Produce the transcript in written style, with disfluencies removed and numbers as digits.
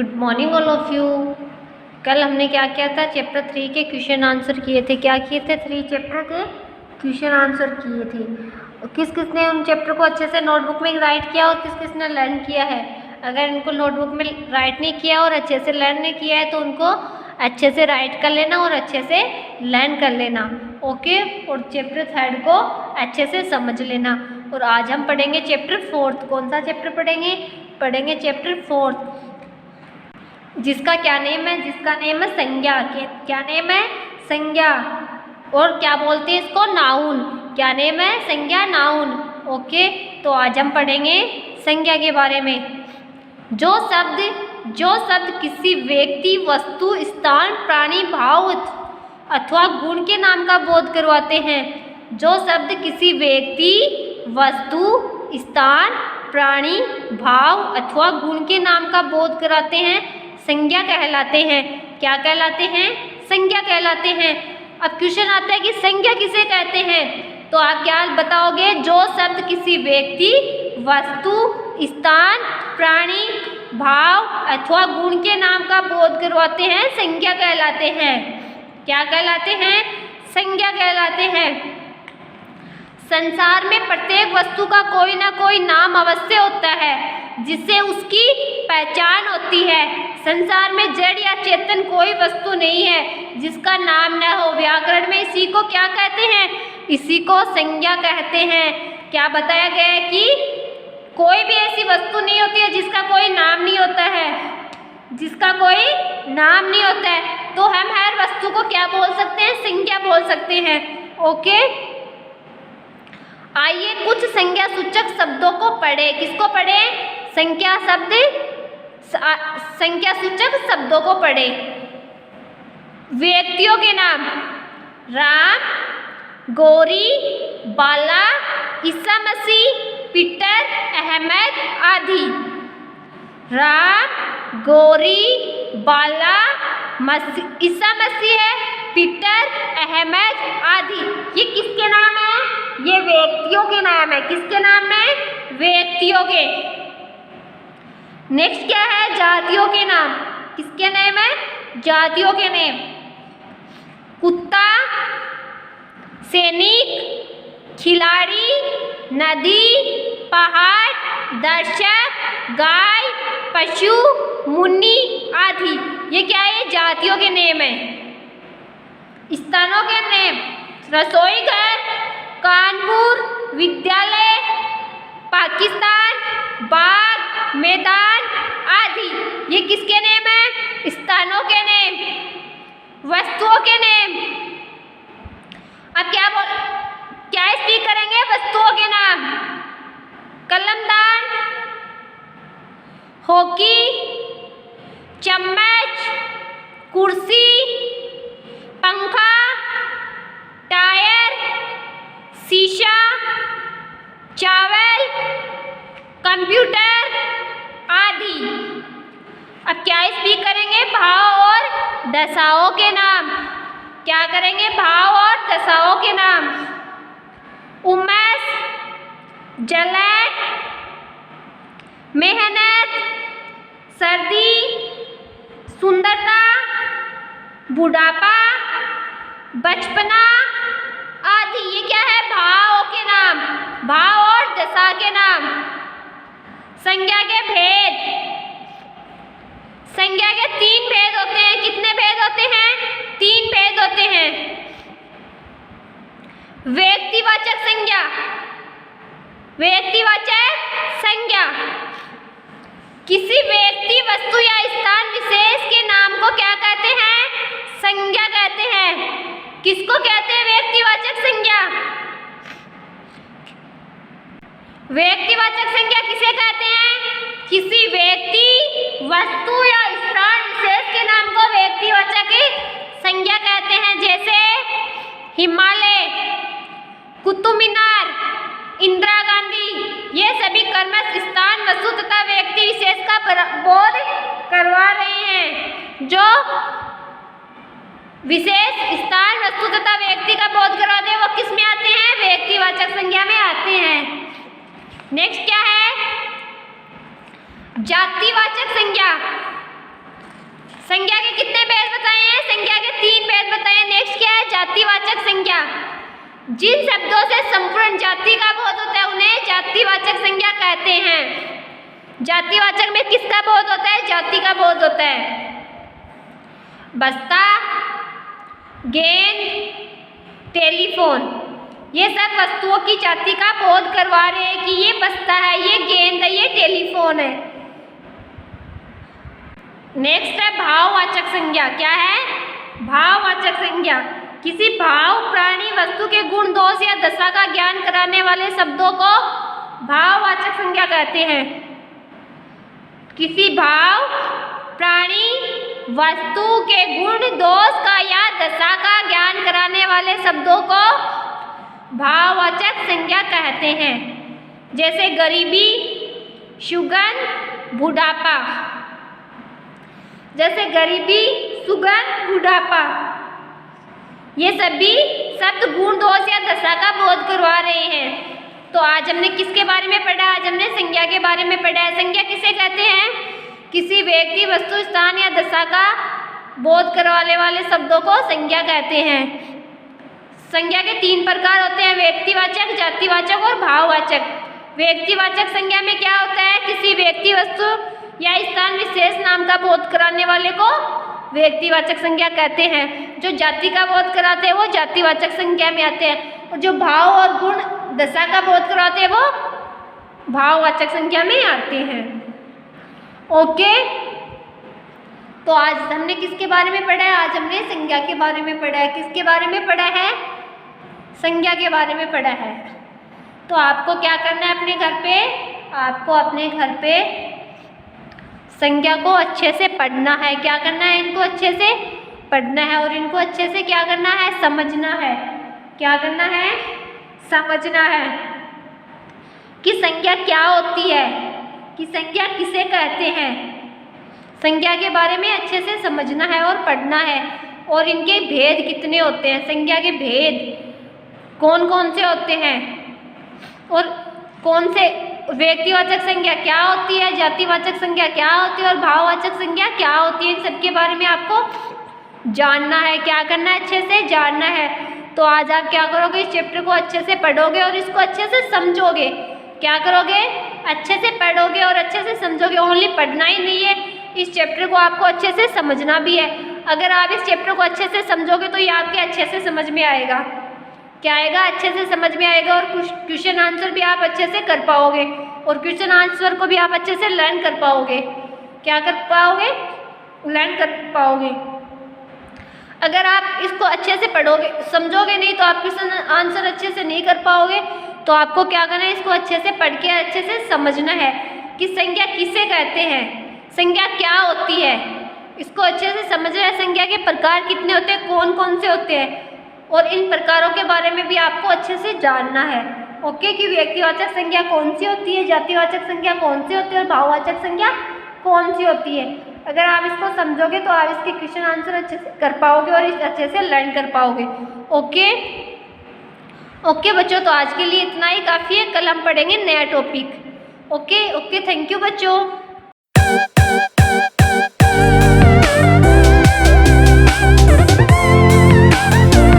Good morning all of you. कल हमने क्या किया था, चैप्टर 3 के क्वेश्चन आंसर किए थे। क्या किए थे? 3 चैप्टर के क्वेश्चन आंसर किए थे। किस किस ने उन चैप्टर को अच्छे से नोटबुक में राइट किया और किस किस ने लर्न किया है? अगर इनको नोटबुक में राइट नहीं किया और अच्छे से लर्न नहीं किया है तो उनको अच्छे से राइट कर लेना और अच्छे से लर्न कर लेना, ओके। और चैप्टर 3 को अच्छे से समझ लेना। और आज हम पढ़ेंगे चैप्टर 4। कौन सा चैप्टर पढ़ेंगे? पढ़ेंगे चैप्टर 4, जिसका क्या नेम है? जिसका नेम है संज्ञा। क्या नेम है? संज्ञा। और क्या बोलते हैं इसको? नाउन। क्या नेम है? संज्ञा, नाउन, ओके। तो आज हम पढ़ेंगे संज्ञा के बारे में। जो शब्द किसी व्यक्ति, वस्तु, स्थान, प्राणी, भाव अथवा गुण के नाम का बोध करवाते हैं। जो शब्द किसी व्यक्ति, वस्तु, स्थान, प्राणी, भाव अथवा गुण के नाम का बोध कराते हैं, संज्ञा कहलाते हैं। क्या कहलाते हैं? संज्ञा कहलाते हैं। अब क्वेश्चन आता है कि संज्ञा किसे कहते हैं? तो आप क्या बताओगे? जो शब्द किसी व्यक्ति, वस्तु, स्थान, प्राणी, भाव अथवा गुण के नाम का बोध करवाते हैं, संज्ञा कहलाते हैं। क्या कहलाते हैं? संज्ञा कहलाते हैं। संसार में प्रत्येक वस्तु का कोई ना कोई नाम अवश्य होता है जिससे उसकी पहचान होती है। संसार में जड़ या चेतन कोई वस्तु नहीं है जिसका नाम न हो। व्याकरण में इसी को क्या कहते हैं? इसी को संज्ञा कहते हैं। क्या बताया गया है कि कोई भी ऐसी वस्तु नहीं होती है जिसका कोई नाम नहीं होता है, जिसका कोई नाम नहीं होता है। तो हम हर वस्तु को क्या बोल सकते हैं? संज्ञा बोल सकते हैं, ओके। आइए कुछ संज्ञा सूचक शब्दों को पढ़े। किसको पढ़े? संज्ञा सूचक शब्दों को पढ़े। व्यक्तियों के नाम: राम, गौरी, बाला, ईसा मसीह, पीटर, अहमद आदि। राम, गौरी, बाला, ईसा मसीह है, पीटर, अहमद आदि। ये किसके नाम है? ये व्यक्तियों के नाम है। किसके नाम है? व्यक्तियों के। नेक्स्ट क्या है? जातियों के नाम। किसके नाम है? जातियों के नाम: कुत्ता, सैनिक, खिलाड़ी, नदी, पहाड़, दर्शक, गाय, पशु, मुन्नी आदि। ये क्या है? जातियों के नेम है। स्थानों के नेम: रसोई घर, कानपुर, विद्यालय, पाकिस्तान, बाग, मैदान आदि। ये किसके नेम है? स्थानों के नेम। वस्तुओं के नेम: अब क्या स्पीक करेंगे? वस्तुओं के नाम: कलमदान, हॉकी, चम्मच, कुर्सी, पंखा, टायर, शीशा, चावल, कंप्यूटर आदि। अब क्या स्पीक करेंगे? भाव और दशाओं के नाम। क्या करेंगे? भाव और दशाओं के नाम: उमस, जलन, मेहनत, सर्दी, सुंदरता, बुढ़ापा, बचपना आदि। ये क्या है? भावों के नाम, भाव और दशा के नाम। संज्ञा के भेद: संज्ञा के 3 भेद होते हैं। कितने भेद होते हैं? 3 भेद होते हैं। व्यक्तिवाचक संज्ञा, व्यक्तिवाचक संज्ञा: किसी व्यक्ति, वस्तु या स्थान विशेष के नाम को क्या कहते हैं? संज्ञा कहते हैं। किसको कहते हैं व्यक्तिवाचक संज्ञा? व्यक्तिवाचक संज्ञा किसे कहते हैं? किसी व्यक्ति, वस्तु या स्थान विशेष के नाम को व्यक्तिवाचक संज्ञा कहते हैं। जैसे हिमालय, कुतुब मीनार, इंदिरा गांधी। ये सभी कर्मस्थ स्थान, वस्तु तथा व्यक्ति विशेष का बोध करवा रहे हैं। जो विशेष स्थान, वस्तु तथा व्यक्ति का बोध करवाते हैं वो किस में आते हैं? व्यक्तिवाचक संज्ञा में आते हैं। नेक्स्ट क्या है? जातिवाचक संज्ञा। संज्ञा के कितने भेद बताए हैं? संज्ञा के 3 भेद बताए हैं। नेक्स्ट क्या है? जातिवाचक संज्ञा। जिन शब्दों से संपूर्ण जाति का बोध होता है उन्हें जातिवाचक संज्ञा कहते हैं। जातिवाचक में किसका बोध होता है? जाति का बोध होता है। बस्ता, गेंद, टेलीफोन, ये सब वस्तुओं की जाति का बोध करवा रहे हैं कि ये बस्ता है, ये गेंद है, ये टेलीफोन है। नेक्स्ट है भाववाचक संज्ञा। क्या है? भाववाचक संज्ञा। किसी भाव, प्राणी, वस्तु के गुण, दोष या दशा का ज्ञान कराने वाले शब्दों को भाववाचक संज्ञा कहते हैं। किसी भाव, प्राणी, वस्तु के गुण, दोष का या दशा का ज्ञान कराने वाले शब्दों को भाववाचक संज्ञा कहते हैं। जैसे गरीबी, सुगंध, बुढ़ापा। जैसे गरीबी, सुगंध, बुढ़ापा, ये सभी शब्द गुण, दोष या दशा का बोध करवा रहे हैं। तो आज हमने किसके बारे में पढ़ा? आज हमने संज्ञा के बारे में पढ़ा है। संज्ञा किसे कहते हैं? किसी व्यक्ति, वस्तु, स्थान या दशा का बोध करवाने वाले शब्दों को संज्ञा कहते हैं। संज्ञा के 3 प्रकार होते हैं, व्यक्तिवाचक, जातिवाचक और भाववाचक। व्यक्तिवाचक संज्ञा में क्या होता है? किसी व्यक्ति, वस्तु या स्थान विशेष नाम का बोध कराने वाले को व्यक्तिवाचक संज्ञा कहते हैं। जो जाति का बोध कराते हैं वो जातिवाचक संज्ञा में आते हैं, और जो भाव और गुण, दशा का बोध कराते हैं वो भाववाचक संज्ञा में आते हैं। ओके, तो आज हमने किसके बारे में पढ़ा है? आज हमने संज्ञा के बारे में पढ़ा है। किसके बारे में पढ़ा है? संज्ञा के बारे में पढ़ा है। तो आपको क्या करना है अपने घर पे? आपको अपने घर पे संज्ञा को अच्छे से पढ़ना है। क्या करना है? इनको अच्छे से पढ़ना है और इनको अच्छे से क्या करना है? समझना है। क्या करना है? समझना है कि संज्ञा क्या होती है, कि संज्ञा किसे कहते हैं। संज्ञा के बारे में अच्छे से समझना है और पढ़ना है, और इनके भेद कितने होते हैं, संज्ञा के भेद कौन कौन से होते हैं, और कौन से व्यक्तिवाचक संज्ञा क्या होती है, जातिवाचक संज्ञा क्या होती है और भाववाचक संज्ञा क्या होती है, इन सब के बारे में आपको जानना है। क्या करना है? अच्छे से जानना है। तो आज आप क्या करोगे? इस चैप्टर को अच्छे से पढ़ोगे और इसको अच्छे से समझोगे। क्या करोगे? अच्छे से पढ़ोगे और अच्छे से समझोगे। ओनली पढ़ना ही नहीं है, इस चैप्टर को आपको अच्छे से समझना भी है। अगर आप इस चैप्टर को अच्छे से समझोगे तो ये आपके अच्छे से समझ में आएगा। क्या आएगा? अच्छे से समझ में आएगा, और क्वेश्चन आंसर भी आप अच्छे से कर पाओगे, और क्वेश्चन आंसर को भी आप अच्छे से लर्न कर पाओगे। क्या कर पाओगे? लर्न कर पाओगे। अगर आप इसको अच्छे से पढ़ोगे, समझोगे नहीं तो आप क्वेश्चन आंसर अच्छे से नहीं कर पाओगे। तो आपको क्या करना है? इसको अच्छे से पढ़ के अच्छे से समझना है कि संज्ञा किसे कहते हैं, संज्ञा क्या होती है, इसको अच्छे से समझना है। संज्ञा के प्रकार कितने होते हैं, कौन कौन से होते हैं, और इन प्रकारों के बारे में भी आपको अच्छे से जानना है। ओके, कि व्यक्तिवाचक संज्ञा कौन सी होती है, जातिवाचक संज्ञा कौन सी होती है और भाववाचक संज्ञा कौन सी होती है। अगर आप इसको समझोगे तो आप इसके क्वेश्चन आंसर अच्छे से कर पाओगे और इस अच्छे से लर्न कर पाओगे। ओके ओके बच्चों, तो आज के लिए इतना ही काफ़ी है। कल हम पढ़ेंगे नया टॉपिक। ओके, थैंक यू बच्चों।